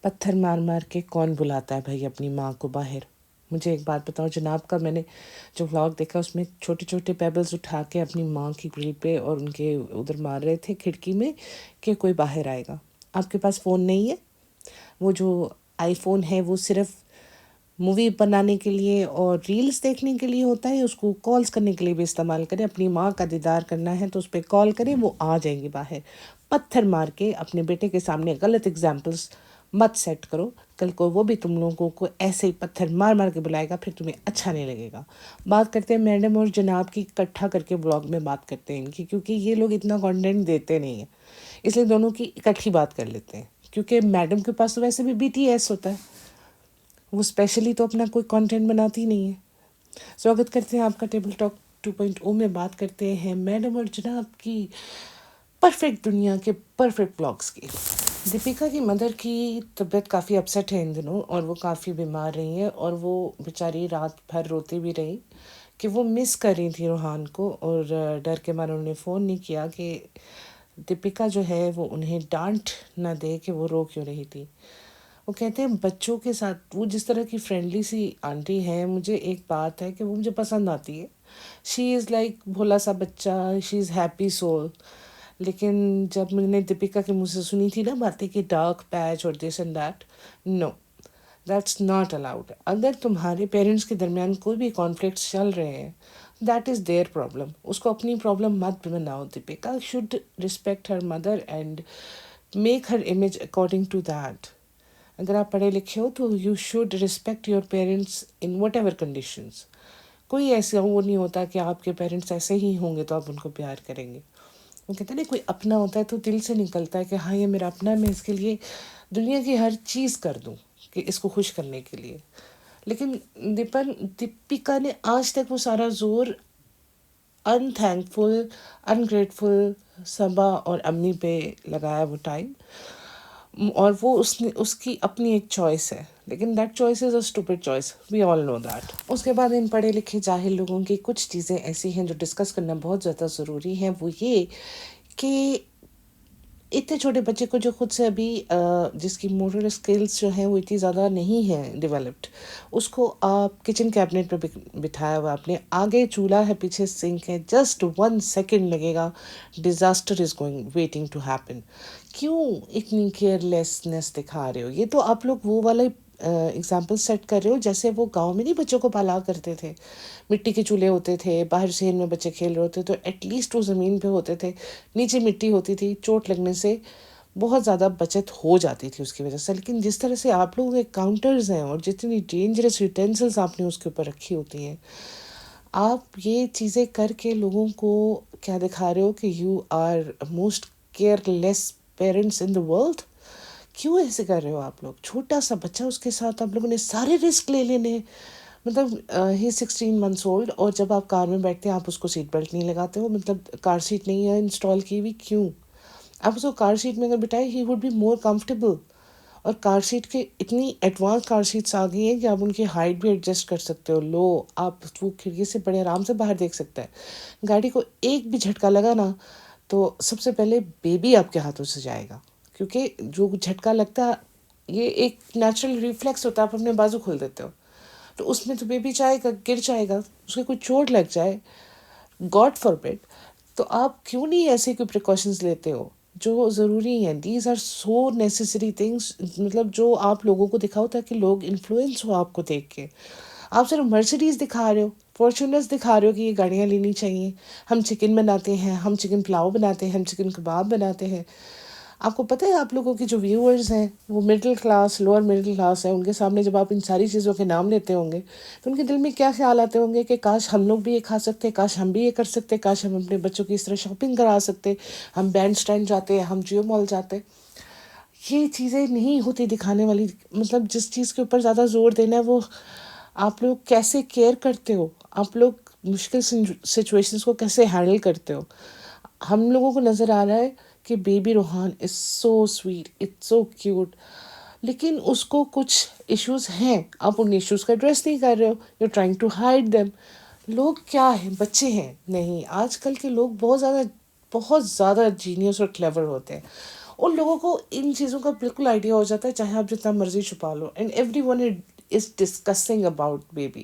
پتھر مار مار کے کون بلاتا ہے بھائی اپنی ماں کو باہر؟ مجھے ایک بات بتاؤ جناب کا میں نے جو ولاگ دیکھا اس میں چھوٹے چھوٹے پیبلز اٹھا کے اپنی ماں کی گرل پہ اور ان کے ادھر مار رہے تھے کھڑکی میں کہ کوئی باہر آئے گا. آپ کے پاس فون نہیں ہے؟ وہ جو آئی فون ہے وہ صرف مووی بنانے کے لیے اور ریلز دیکھنے کے لیے ہوتا ہے، اس کو کالز کرنے کے لیے بھی استعمال کریں. اپنی ماں کا دیدار کرنا ہے تو اس پہ کال کریں، وہ آ جائیں گی باہر. پتھر مار کے اپنے بیٹے کے سامنے غلط اگزامپلس مت سیٹ کرو. کل کو وہ بھی تم لوگوں کو ایسے ہی پتھر مار مار کے بلائے گا، پھر تمہیں اچھا نہیں لگے گا. بات کرتے ہیں میڈم اور جناب کی، اکٹھا کر کے بلاگ میں بات کرتے ہیں ان کی، کیونکہ یہ لوگ اتنا کانٹینٹ دیتے نہیں ہیں، اس لیے دونوں کی اکٹھی بات کر لیتے ہیں. کیونکہ میڈم کے پاس تو ویسے بھی BTS ہوتا ہے، وہ اسپیشلی تو اپنا کوئی کانٹینٹ بناتی نہیں ہے. سواگت کرتے ہیں آپ کا ٹیبل ٹاک 2.0 میں. بات کرتے ہیں میڈم اور جناب کی پرفیکٹ دنیا کے پرفیکٹ بلاگس کی. دیپیکا کی مدر کی طبیعت کافی اپسیٹ ہے ان دنوں، اور وہ کافی بیمار رہی ہیں، اور وہ بیچاری رات بھر روتی بھی رہی کہ وہ مس کر رہی تھی روحان کو، اور ڈر کے مارے انہوں نے فون نہیں کیا کہ دیپیکا جو ہے وہ انہیں ڈانٹ نہ دے کہ وہ رو کیوں رہی تھی. وہ کہتے ہیں بچوں کے ساتھ وہ جس طرح کی فرینڈلی سی آنٹی ہے، مجھے ایک بات ہے کہ وہ مجھے پسند آتی ہے. شی از لائک بھولا سا بچہ، شی از ہیپی سول. لیکن جب میں نے دیپیکا کے منہ سے سنی تھی نا باتیں کہ ڈارک پیچ اور this and that, no, that's not allowed. اگر تمہارے پیرنٹس کے درمیان کوئی بھی کانفلکٹس چل رہے ہیں، دیٹ از دیئر پرابلم، اس کو اپنی پرابلم مت بناؤ. Deepika should respect her mother and make her image according to that. اگر آپ پڑھے لکھے ہو تو you should respect your parents in whatever conditions. کوئی ایسا وہ نہیں ہوتا کہ آپ کے پیرنٹس ایسے ہی ہوں گے تو آپ ان کو پیار کریں گے. وہ کہتے ہیں نا کوئی اپنا ہوتا ہے تو دل سے نکلتا ہے کہ ہاں یہ میرا اپنا ہے، میں اس کے لیے دنیا کی ہر چیز کر دوں کہ اس کو خوش کرنے کے لیے. لیکن دیپیکا نے آج تک وہ سارا زور ان تھینک فل، ان گریٹفل صبا اور امی پہ لگایا وہ ٹائم. اور وہ اس کی اپنی ایک چوائس ہے، لیکن that choice is a stupid choice, we all know that. اس کے بعد ان پڑھے لکھے جاہل لوگوں کی کچھ چیزیں ایسی ہیں جو ڈسکس کرنا بہت زیادہ ضروری ہیں. وہ یہ کہ اتنے چھوٹے بچے کو جو خود سے ابھی جس کی موٹر اسکلز جو ہیں وہ اتنی زیادہ نہیں ہیں ڈیولپڈ، اس کو آپ کچن کیبنٹ پہ بٹھایا ہوا آپ نے، آگے چولہا ہے پیچھے سنک ہے، جسٹ 1 سیکنڈ لگے گا، disaster is going waiting to happen. کیوں اتنی کیئر لیسنس دکھا رہے ہو؟ یہ تو آپ لوگ وہ والا اگزامپل سیٹ کر رہے ہو جیسے وہ گاؤں میں نہیں بچوں کو پالا کرتے تھے. مٹی کے چولہے ہوتے تھے، باہر شہر میں بچے کھیل رہے ہوتے تو ایٹ لیسٹ وہ زمین پہ ہوتے تھے، نیچے مٹی ہوتی تھی، چوٹ لگنے سے بہت زیادہ بچت ہو جاتی تھی اس کی وجہ سے. لیکن جس طرح سے آپ لوگ ایک کاؤنٹرز ہیں اور جتنی ڈینجرس یوٹینسلس آپ نے اس کے اوپر رکھی ہوتی ہیں، آپ یہ چیزیں کر کے لوگوں کو کیا دکھا رہے ہو کہ you are most careless parents in the world. کیوں ایسے کر رہے ہو آپ لوگ؟ چھوٹا سا بچہ، اس کے ساتھ آپ لوگوں نے سارے رسک لے لینے ہیں. مطلب ہی 16 months اولڈ، اور جب آپ کار میں بیٹھتے ہیں آپ اس کو سیٹ بیلٹ نہیں لگاتے ہو، مطلب کار سیٹ نہیں ہے انسٹال کی ہوئی. کیوں؟ آپ اس کو کار سیٹ میں اگر بٹھائے ہی وڈ بی مور کمفرٹیبل. اور کار سیٹ کے اتنی ایڈوانس کار سیٹس آ گئی ہیں کہ آپ ان کی ہائٹ بھی ایڈجسٹ کر سکتے ہو. لو، آپ وہ کھڑکی سے بڑے آرام سے باہر دیکھ سکتا ہے. گاڑی کو ایک بھی جھٹکا لگا نا تو سب سے پہلے بیبی آپ کے ہاتھوں سے جائے گا، کیونکہ جو جھٹکا لگتا ہے یہ ایک نیچرل ریفلیکس ہوتا ہے، آپ اپنے بازو کھول دیتے ہو تو اس میں تو بیبی جائے گا، گر جائے گا، اس کو کوئی چوٹ لگ جائے، گاڈ فاربڈ. تو آپ کیوں نہیں ایسے کوئی پریکاشنز لیتے ہو جو ضروری ہیں؟ These are so necessary things, مطلب جو آپ لوگوں کو دکھاؤ تاکہ لوگ انفلوئنس ہو آپ کو دیکھ کے. آپ صرف مرسیڈیز دکھا رہے ہو، فارچونرز دکھا رہے ہو کہ یہ گاڑیاں لینی چاہیے. ہم چکن بناتے ہیں، ہم چکن پلاؤ بناتے ہیں، ہم چکن کباب بناتے ہیں. آپ کو پتہ ہے آپ لوگوں کے جو ویورز ہیں وہ middle class, lower middle class ہیں، ان کے سامنے جب آپ ان ساری چیزوں کے نام لیتے ہوں گے تو ان کے دل میں کیا خیال آتے ہوں گے کہ کاش ہم لوگ بھی یہ کھا سکتے، کاش ہم بھی یہ کر سکتے، کاش ہم اپنے بچوں کی اس طرح شاپنگ کرا سکتے، ہم بینڈ اسٹینڈ جاتے، ہم جیو مال جاتے. یہ چیزیں نہیں ہوتی دکھانے والی. مطلب جس چیز کے اوپر زیادہ زور دینا ہے وہ آپ لوگ کیسے کیئر کرتے ہو، آپ لوگ مشکل سچویشنز کو کیسے ہینڈل کرتے ہو. ہم لوگوں کو نظر آ رہا ہے کہ baby Rohan is so sweet, it's so cute, لیکن اس کو کچھ ایشوز ہیں، آپ ان ایشوز کا ایڈریس نہیں کر رہے ہو، you trying to hide them. لوگ کیا ہیں؟ بچے ہیں؟ نہیں، آج کل کے لوگ بہت زیادہ جینیس اور کلیور ہوتے ہیں. ان لوگوں کو ان چیزوں کا بالکل آئیڈیا ہو جاتا ہے چاہے آپ جتنا مرضی چھپا لو. And everyone is discussing about baby.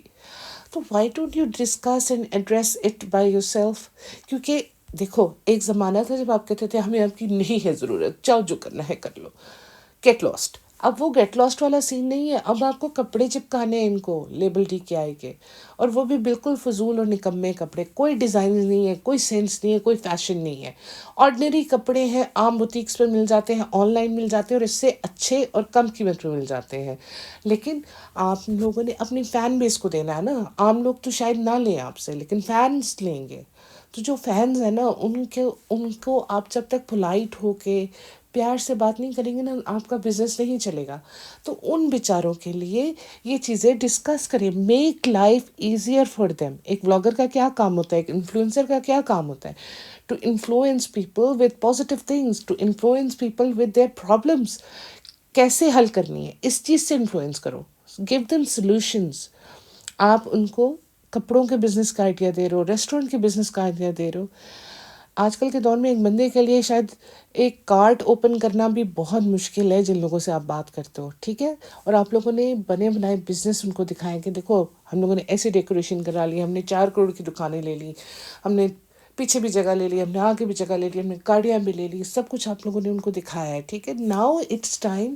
تو why don't you discuss and address it by yourself. کیونکہ دیکھو ایک زمانہ تھا جب آپ کہتے تھے ہمیں آپ کی نہیں ہے ضرورت، جاؤ جو کرنا ہے کر لو، گیٹ لاسٹ. اب وہ گیٹ لاسٹ والا سین نہیں ہے. اب آپ کو کپڑے چپکانے ہیں ان کو لیبل ڈی کے آئی کے، اور وہ بھی بالکل فضول اور نکمے کپڑے. کوئی ڈیزائن نہیں ہے، کوئی سینس نہیں ہے، کوئی فیشن نہیں ہے. آرڈنری کپڑے ہیں، عام بوتیکس پہ مل جاتے ہیں، آن لائن مل جاتے ہیں، اور اس سے اچھے اور کم قیمت پہ مل جاتے ہیں. لیکن آپ لوگوں نے اپنی فین بیس کو دینا ہے نا. عام لوگ تو شاید نہ لیں آپ سے، لیکن فینس لیں گے. تو جو فینس ہیں نا ان کو آپ جب تک پولائٹ ہو کے پیار سے بات نہیں کریں گے نا، آپ کا بزنس نہیں چلے گا. تو ان بیچاروں کے لیے یہ چیزیں ڈسکس کریں. Make life easier for them. ایک بلاگر کا کیا کام ہوتا ہے، ایک انفلوئنسر کا کیا کام ہوتا ہے؟ To influence people with positive things, to influence people with their problems. کیسے حل کرنی ہے اس چیز سے انفلوئنس کرو. Give them solutions. آپ ان کو کپڑوں کے بزنس کا آئیڈیا دے رہے ہو، ریسٹورینٹ کے بزنس کا آئیڈیا دے رہے ہو. آج کل کے دور میں ایک بندے کے لیے شاید ایک کارٹ اوپن کرنا بھی بہت مشکل ہے جن لوگوں سے آپ بات کرتے ہو، ٹھیک ہے. اور آپ لوگوں نے بنے بنائے بزنس ان کو دکھائیں کہ دیکھو ہم لوگوں نے ایسے ڈیکوریشن کرا لی، ہم نے 4 کروڑ کی دکانیں لے لی، ہم نے پیچھے بھی جگہ لے لی، ہم نے آگے بھی جگہ لے لی، ہم نے گاڑیاں بھی لے لی. سب کچھ آپ لوگوں نے ان کو دکھایا ہے، ٹھیک ہے. ناؤ اٹس ٹائم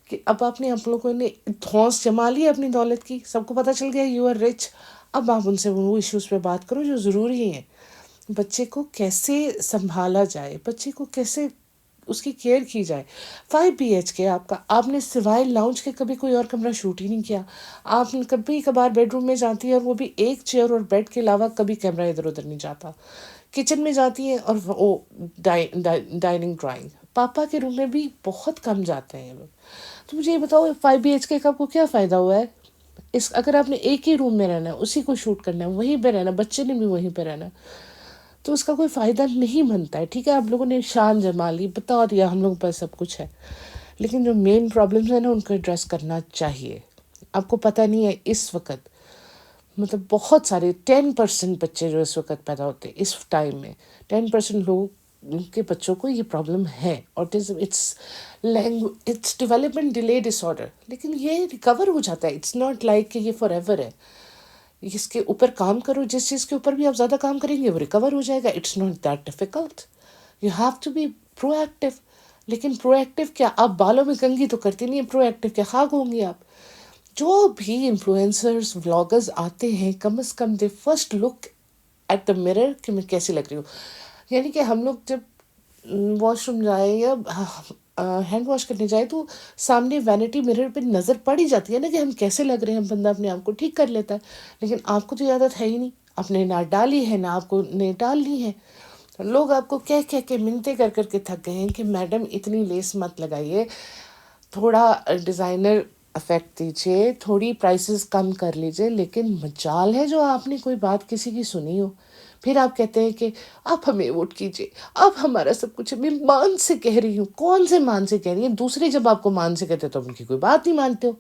کہ اب آپ لوگوں نے دھونس جما لی اپنی دولت کی. سب کو پتہ چل گیا یو آر رچ. اب آپ ان سے وہ ایشوز پہ بات کرو جو ضروری ہیں. بچے کو کیسے سنبھالا جائے، بچے کو کیسے اس کی کیئر کی جائے. 5 BHK آپ نے سوائے لاؤنج کے کبھی کوئی اور کمرہ شوٹ ہی نہیں کیا. آپ کبھی کبھار بیڈ روم میں جاتی ہیں اور وہ بھی ایک چیئر اور بیڈ کے علاوہ کبھی کیمرہ ادھر ادھر نہیں جاتا. کچن میں جاتی ہیں اور وہ ڈائننگ ڈرائنگ. پاپا کے روم میں بھی بہت کم جاتے ہیں لوگ. تو مجھے یہ بتاؤ 5 BHK کا آپ کو کیا فائدہ ہوا ہے؟ اگر آپ نے ایک ہی روم میں رہنا ہے، اسی کو شوٹ کرنا ہے، وہیں پہ رہنا، بچے نے بھی وہیں پہ رہنا، تو اس کا کوئی فائدہ نہیں بنتا ہے. ٹھیک ہے آپ لوگوں نے شان جما لی، بتا دیا ہم لوگوں پاس سب کچھ ہے، لیکن جو مین پرابلمس ہیں نا ان کو ایڈریس کرنا چاہیے. آپ کو پتہ نہیں ہے اس وقت مطلب بہت سارے 10% بچے جو اس وقت پیدا ہوتے ہیں اس ٹائم میں، 10% لوگ کے بچوں کو یہ پرابلم ہے. آٹزم اٹس ڈیولپمنٹ ڈیلے ڈس آرڈر. لیکن یہ ریکور ہو جاتا ہے. اٹس ناٹ لائک کہ یہ فار ایور ہے. اس کے اوپر کام کرو، جس چیز کے اوپر بھی آپ زیادہ کام کریں گے وہ ریکور ہو جائے گا. It's not that difficult. You have to be proactive. لیکن پرو ایکٹیو کیا؟ آپ بالوں میں کنگھی تو کرتی نہیں ہے، پرو ایکٹیو کیا خاک ہوں گی آپ. جو بھی انفلوئنسرز ولاگرز آتے ہیں کم از کم they first look at the mirror کہ میں کیسی لگ رہی ہوں. یعنی کہ ہم لوگ جب واش روم جائیں یا ہینڈ واش کرنے جائے تو سامنے وینٹی مرر پہ نظر پڑ ہی جاتی ہے نا کہ ہم کیسے لگ رہے ہیں. بندہ اپنے آپ کو ٹھیک کر لیتا ہے. لیکن آپ کو تو عادت ہے ہی نہیں، آپ نے نہ ڈالی ہے نہ آپ کو نے ڈالنی ہے. لوگ آپ کو کہہ کہہ کے منتیں کر کر کے تھک گئے ہیں کہ میڈم اتنی لیس مت لگائیے، تھوڑا ڈیزائنر افیکٹ دیجیے، تھوڑی پرائسز کم کر لیجیے. لیکن مجال ہے جو آپ نے کوئی بات کسی کی سنی ہو. پھر آپ کہتے ہیں کہ آپ ہمیں ووٹ کیجیے، آپ ہمارا سب کچھ ہے. میں مان سے کہہ رہی ہوں. کون سے مان سے کہہ رہی ہیں؟ دوسرے جب آپ کو مان سے کہتے تو ان کی کوئی بات نہیں مانتے ہو،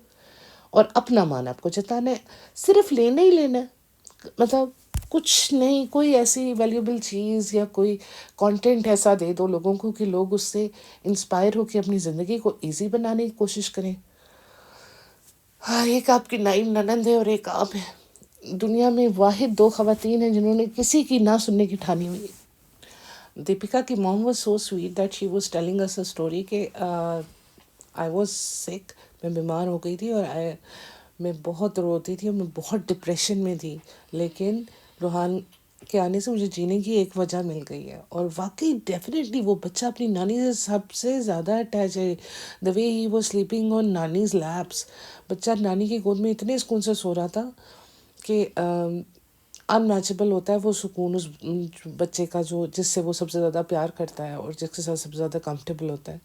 اور اپنا مان آپ کو جتانا ہے. صرف لینا ہی لینا ہے. مطلب کچھ نہیں، کوئی ایسی ویلیوبل چیز یا کوئی کانٹینٹ ایسا دے دو لوگوں کو کہ لوگ اس سے انسپائر ہو کے اپنی زندگی کو ایزی بنانے کی کوشش کریں. ہاں، ایک آپ کی نائب ننند ہے اور ایک آپ ہے. دنیا میں واحد 2 خواتین ہیں جنہوں نے کسی کی نہ سننے کی ٹھانی ہوئی ہے. دیپیکا کی mom was so sweet that she was telling us a story کہ آئی واز سک، میں بیمار ہو گئی تھی اور میں بہت روتی تھی اور میں بہت ڈپریشن میں تھی. لیکن روحان کے آنے سے مجھے جینے کی ایک وجہ مل گئی ہے. اور واقعی ڈیفینیٹلی وہ بچہ اپنی نانی سے سب سے زیادہ اٹیچ ہے. The way he was sleeping on نانیز لیپس. بچہ نانی کی گود میں اتنے سکون سے سو رہا تھا کہ انمیچبل ہوتا ہے وہ سکون اس بچے کا جو جس سے وہ سب سے زیادہ پیار کرتا ہے اور جس کے ساتھ سب سے زیادہ کمفرٹیبل ہوتا ہے.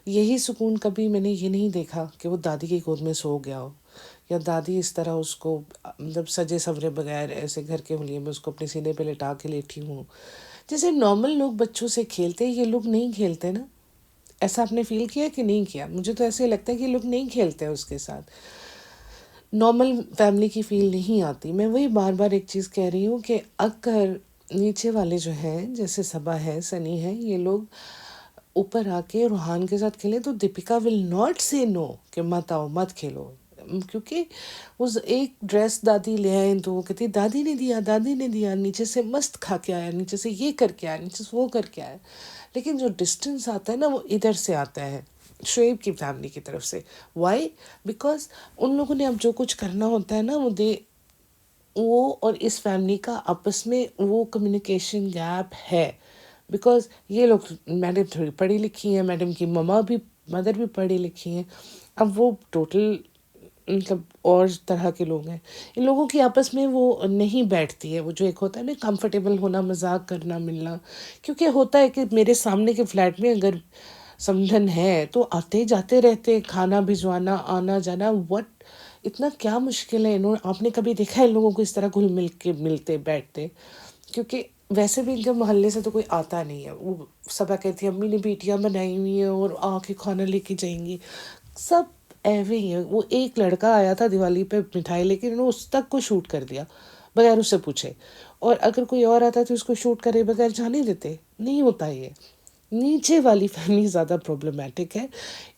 یہی سکون کبھی میں نے یہ نہیں دیکھا کہ وہ دادی کی گود میں سو گیا ہو، یا دادی اس طرح اس کو مطلب سجے سورے بغیر ایسے گھر کے ہولیے میں اس کو اپنے سینے پہ لٹا کے لیٹی ہوں. جیسے نارمل لوگ بچوں سے کھیلتے ہیں یہ لوگ نہیں کھیلتے نا. ایسا آپ نے فیل کیا کہ نہیں کیا؟ مجھے تو ایسے لگتا ہے کہ یہ لوگ نہیں کھیلتے اس کے ساتھ. نارمل فیملی کی فیل نہیں آتی. میں وہی بار بار ایک چیز کہہ رہی ہوں کہ اگر نیچے والے جو ہیں جیسے صبا ہے، سنی ہے، یہ لوگ اوپر آ کے روحان کے ساتھ کھیلیں تو دیپیکا ول ناٹ سے نو کہ مت آؤ مت کھیلو، کیونکہ اس ایک ڈریس دادی لے آئے تو وہ کہتی دادی نے دیا، دادی نے دیا، نیچے سے مست کھا کے آیا، نیچے سے یہ کر کے آیا، نیچے سے وہ کر کے آیا. لیکن جو ڈسٹینس آتا ہے نا وہ ادھر سے آتا ہے، شعیب کی فیملی کی طرف سے. وائی؟ بیکاز ان لوگوں نے اب جو کچھ کرنا ہوتا ہے نا وہ اور اس فیملی کا آپس میں وہ کمیونیکیشن گیپ ہے. بیکاز یہ لوگ، میڈم تھوڑی پڑھی لکھی ہیں، میڈم کی مدر بھی پڑھی لکھی ہیں، اب وہ ٹوٹل مطلب اور طرح کے لوگ ہیں. ان لوگوں کی آپس میں وہ نہیں بیٹھتی ہے، وہ جو ایک ہوتا ہے نا کمفرٹیبل ہونا، مذاق کرنا، ملنا. کیونکہ ہوتا ہے کہ میرے سامنے کے فلیٹ میں اگر سمجھن ہے تو آتے جاتے رہتے، کھانا بھجوانا، آنا جانا. اتنا کیا مشکل ہے؟ آپ نے کبھی دیکھا ہے ان لوگوں کو اس طرح گھل مل کے ملتے بیٹھتے؟ کیونکہ ویسے بھی ان کے محلے سے تو کوئی آتا نہیں ہے. وہ سبا کہتی ہے امی نے بیٹیاں بنائی ہوئی ہیں اور آ کے کھانا لے کے جائیں گی. سب ایوے ہی ہے. وہ ایک لڑکا آیا تھا دیوالی پہ مٹھائی لے کے، انہوں نے اس تک کو شوٹ کر دیا بغیر اس سے پوچھے. اور اگر کوئی اور آتا تو اس کو شوٹ کرے بغیر جانے دیتے. نہیں ہوتا یہ. نیچے والی فیملی زیادہ پرابلمٹک ہے.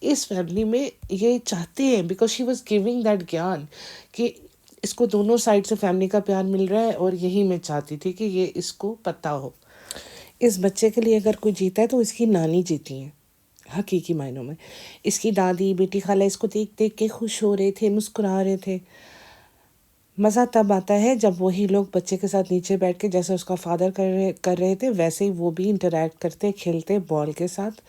اس فیملی میں یہ چاہتے ہیں، because she was giving that گیان، کہ اس کو دونوں سائڈ سے فیملی کا پیار مل رہا ہے، اور یہی میں چاہتی تھی کہ یہ اس کو پتہ ہو. اس بچے کے لیے اگر کوئی جیتا ہے تو اس کی نانی جیتی ہیں حقیقی معنوں میں. اس کی دادی، بیٹی، خالہ اس کو دیکھ دیکھ کے خوش ہو رہے تھے، مسکرا رہے تھے. مزہ تب آتا ہے جب وہی لوگ بچے کے ساتھ نیچے بیٹھ کے، جیسے اس کا فادر کر رہے تھے ویسے ہی وہ بھی انٹریکٹ کرتے، کھیلتے بال کے ساتھ.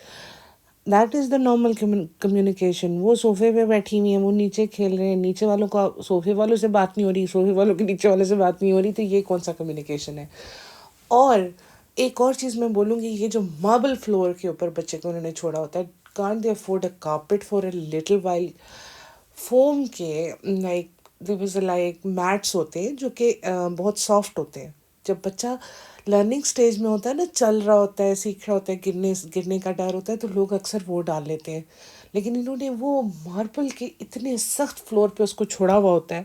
That is the normal communication. وہ صوفے پہ بیٹھی ہوئی ہیں، وہ نیچے کھیل رہے ہیں، نیچے والوں کا صوفے والوں سے بات نہیں ہو رہی، صوفے والوں کے نیچے والوں سے بات نہیں ہو رہی. تو یہ کون سا کمیونیکیشن ہے؟ اور ایک اور چیز میں بولوں گی، یہ جو ماربل فلور کے اوپر بچے کو انہوں نے چھوڑا ہوتا ہے، can't they afford a carpet for a little while. Foam کے لائک میٹس ہوتے ہیں جو کہ بہت سافٹ ہوتے ہیں. جب بچہ لرننگ سٹیج میں ہوتا ہے نا، چل رہا ہوتا ہے، سیکھ رہا ہوتا ہے، گرنے کا ڈر ہوتا ہے، تو لوگ اکثر وہ ڈال لیتے ہیں. لیکن انہوں نے وہ ماربل کے اتنے سخت فلور پہ اس کو چھوڑا ہوا ہوتا ہے،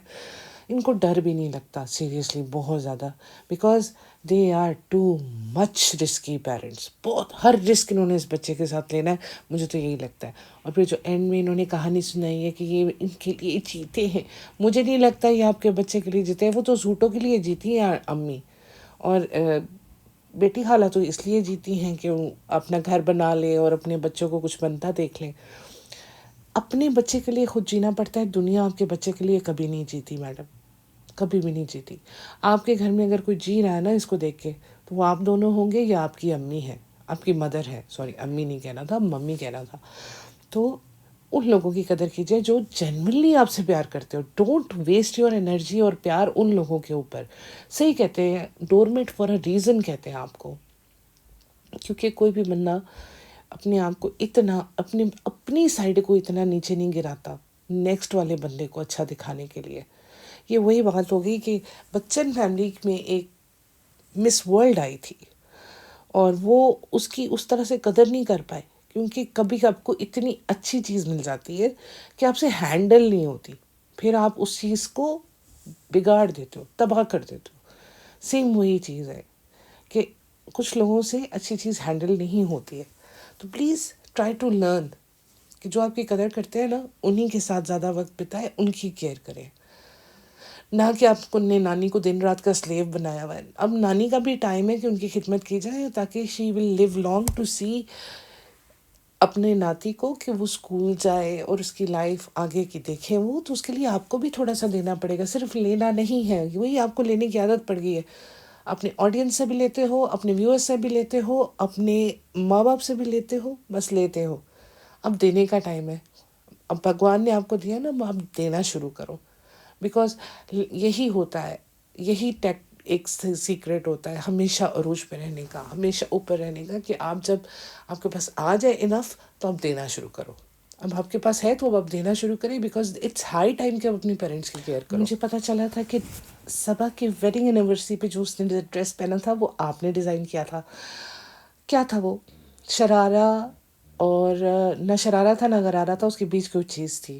ان کو ڈر بھی نہیں لگتا سیریسلی بہت زیادہ. Because they are too much risky parents. بہت ہر رسک انہوں نے اس بچے کے ساتھ لینا ہے، مجھے تو یہی لگتا ہے. اور پھر جو اینڈ میں انہوں نے کہانی سنائی ہے کہ یہ ان کے لیے جیتے ہیں، مجھے نہیں لگتا یہ آپ کے بچے کے لیے جیتے ہیں. وہ تو سوٹوں کے لیے جیتی ہیں امی، اور بیٹی خالہ تو اس لیے جیتی ہیں کہ وہ اپنا گھر بنا لے اور اپنے بچوں کو کچھ بنتا دیکھ لیں. اپنے بچے کے لیے خود جینا پڑتا ہے. دنیا آپ کے بچے کے لیے کبھی نہیں جیتی میڈم، کبھی بھی نہیں جیتی. آپ کے گھر میں اگر کوئی جی رہا ہے نا اس کو دیکھ کے، تو وہ آپ دونوں ہوں گے یا آپ کی امی ہے، آپ کی مدر ہے. سوری، امی نہیں کہنا تھا، ممی کہنا تھا. تو ان لوگوں کی قدر کیجیے جو جینوینلی آپ سے پیار کرتے ہو. ڈونٹ ویسٹ یور انرجی اور پیار ان لوگوں کے اوپر. صحیح کہتے ہیں، ڈورمیٹ فار اے ریزن کہتے ہیں آپ کو. کیونکہ کوئی بھی بندہ اپنے آپ کو اتنا اپنی سائڈ کو اتنا نیچے نہیں گراتا نیکسٹ والے بندے کو اچھا دکھانے کے لیے. یہ وہی بات ہو گئی کہ بچن فیملی میں ایک مس ورلڈ آئی تھی، اور وہ اس کی اس طرح سے قدر نہیں کر پائے، کیونکہ کبھی آپ کو اتنی اچھی چیز مل جاتی ہے کہ آپ سے ہینڈل نہیں ہوتی، پھر آپ اس چیز کو بگاڑ دیتے ہو، تباہ کر دیتے ہو. سیم وہی چیز ہے کہ کچھ لوگوں سے اچھی چیز ہینڈل نہیں ہوتی ہے. تو پلیز ٹرائی ٹو لرن کہ جو آپ کی قدر کرتے ہیں نا، انہی کے ساتھ زیادہ وقت بتائیں، ان کی کیئر کریں، نہ کہ آپ کو نے نانی کو دن رات کا سلیو بنایا ہوا ہے. اب نانی کا بھی ٹائم ہے کہ ان کی خدمت کی جائے، تاکہ شی ول لیو لانگ ٹو سی اپنے ناتی کو کہ وہ اسکول جائے اور اس کی لائف آگے کی دیکھیں وہ. تو اس کے لیے آپ کو بھی تھوڑا سا دینا پڑے گا. صرف لینا نہیں ہے، وہی آپ کو لینے کی عادت پڑ گئی ہے. اپنے آڈینس سے بھی لیتے ہو، اپنے ویورز سے بھی لیتے ہو، اپنے ماں باپ سے بھی لیتے ہو، بس لیتے ہو. اب دینے کا ٹائم ہے. اب بھگوان نے آپ کو دیا نا، اب دینا شروع کرو. بیکاز یہی ہوتا ہے، یہی ایک سیکریٹ ہوتا ہے ہمیشہ عروج پہ رہنے کا، ہمیشہ اوپر رہنے کا، کہ آپ جب آپ کے پاس آ جائے انف تو آپ دینا شروع کرو. اب آپ کے پاس ہے تو اب آپ دینا شروع کریں، بیکاز اٹس ہائی ٹائم کہ آپ اپنی پیرنٹس کی کیئر کرو. مجھے پتہ چلا تھا کہ صبا کی ویڈنگ اینیورسری پہ جو اس نے ڈریس پہنا تھا وہ آپ نے ڈیزائن کیا تھا. کیا تھا وہ؟ شرارہ، اور نہ شرارہ تھا نہ غرارہ تھا، اس کے بیچ کوئی چیز تھی.